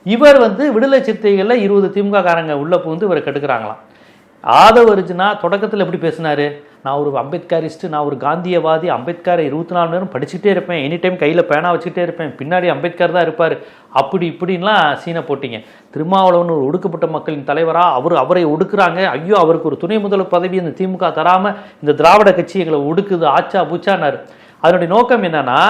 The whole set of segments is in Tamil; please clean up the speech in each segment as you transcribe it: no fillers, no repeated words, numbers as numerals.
இவர் வந்து விடுதலை சிறுத்தைகளில் 20 திமுக காரங்க உள்ள புகுந்து இவரை கெடுக்கிறாங்களாம். ஆதவ் அர்ஜுனா தொடக்கத்தில் எப்படி பேசினாரு? நான் ஒரு அம்பேத்கரிஸ்ட், நான் ஒரு காந்தியவாதி, அம்பேத்கரை 24 மணி நேரம் படிச்சுட்டே இருப்பேன், எனி டைம் கையில் பேனா வச்சுக்கிட்டே இருப்பேன், பின்னாடி அம்பேத்கர் தான் இருப்பார், அப்படி இப்படின்லாம் சீனை போட்டிங்க. திருமாவளவன் ஒரு ஒடுக்கப்பட்ட மக்களின் தலைவராக அவரை ஒடுக்குறாங்க, ஐயோ அவருக்கு ஒரு துணை முதல்வர் பதவி இந்த திமுக தராமல் இந்த திராவிட கட்சிகளை ஒடுக்குது, ஆச்சா பூச்சானார். அதனுடைய நோக்கம் என்னன்னா,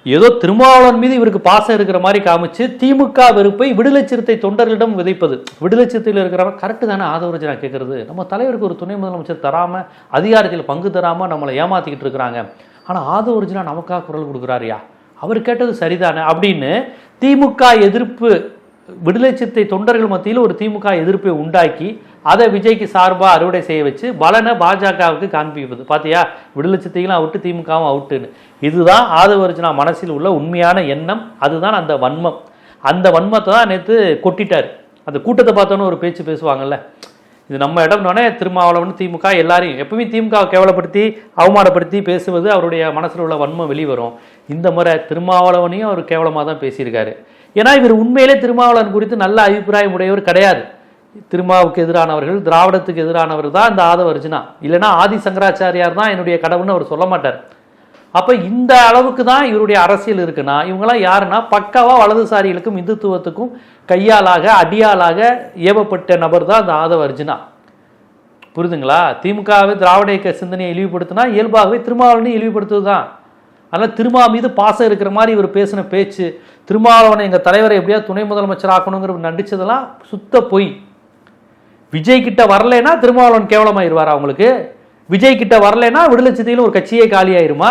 ஏதோ திருமாவளவன் மீது இவருக்கு பாசம் இருக்கிற மாதிரி காமிச்சு திமுக வெறுப்பை விடுதலை சிறுத்தை தொண்டர்களிடம் விதைப்பது. விடுதலை சிறுத்தையில் இருக்கிறவங்க கரெக்டு தானே ஆதவ அர்ஜுனா கேட்கறது, நம்ம தலைவருக்கு ஒரு துணை முதலமைச்சர் தராம, அதிகாரத்தில் பங்கு தராம நம்மளை ஏமாத்திக்கிட்டு இருக்கிறாங்க, ஆனா ஆதவ அர்ஜுனா நமக்காக குரல் கொடுக்குறாரியா, அவர் கேட்டது சரிதானே அப்படின்னு திமுக எதிர்ப்பு, விடுதலை சிறுத்தை தொண்டர்கள் மத்தியில் ஒரு திமுக எதிர்ப்பை உண்டாக்கி அதை விஜய்க்கு சார்பாக அறுவடை செய்ய வச்சு பலனை பாஜகவுக்கு காண்பிப்பது. பார்த்தியா, விடுதலை சிறுத்தைகளும் அவுட்டு, திமுகவும் அவுட்டுன்னு. இதுதான் ஆதவ அர்ஜுனா மனசில் உள்ள உண்மையான எண்ணம், அதுதான் அந்த வன்மம். அந்த வன்மத்தை தான் நேற்று கொட்டிட்டார். அந்த கூட்டத்தை பார்த்தோன்னு ஒரு பேச்சு பேசுவாங்கல்ல, இது நம்ம இடம்னோடனே திருமாவளவன் திமுக எல்லாரையும் எப்பவுமே திமுகவை கேவலப்படுத்தி அவமானப்படுத்தி பேசுவது அவருடைய மனசில் உள்ள வன்மம் வெளிவரும். இந்த முறை திருமாவளவனையும் அவர் கேவலமாக தான் பேசியிருக்காரு. ஏன்னா இவர் உண்மையிலே திருமாவளவன் குறித்து நல்ல அபிப்பிராயம் உடையவர் கிடையாது. திருமாவுக்கு எதிரானவர்கள், திராவிடத்துக்கு எதிரானவர் தான் இந்த ஆதவ அர்ஜுனா. இல்லைன்னா ஆதி சங்கராச்சாரியார் தான் என்னுடைய கடவுள்னு அவர் சொல்ல மாட்டார். அப்போ இந்த அளவுக்கு தான் இவருடைய அரசியல் இருக்குன்னா, இவங்கெல்லாம் யாருன்னா பக்காவாக வலதுசாரிகளுக்கும் இந்துத்துவத்துக்கும் கையாளாக அடியாளாக ஏவப்பட்ட நபர் தான் இந்த ஆதவ அர்ஜுனா. புரிதுங்களா? திமுகவை திராவிட இயக்க சிந்தனையை இழிவுபடுத்தினா இயல்பாகவே திருமாவளவனை இழிவுபடுத்துவது தான். அதனால் திருமா மீது பாசம் இருக்கிற மாதிரி இவர் பேசின பேச்சு, திருமாவளவனை எங்கள் தலைவரை எப்படியா துணை முதலமைச்சர் ஆக்கணுங்கிற நடிச்சதெல்லாம் சுத்த பொய். விஜய் கிட்ட வரலைன்னா திருமாவளவன் கேவலமாயிருவார் அவங்களுக்கு. விஜய் கிட்ட வரலைன்னா விடுதலை சிறுத்தைகளும் ஒரு கட்சியே காலியாயிருமா?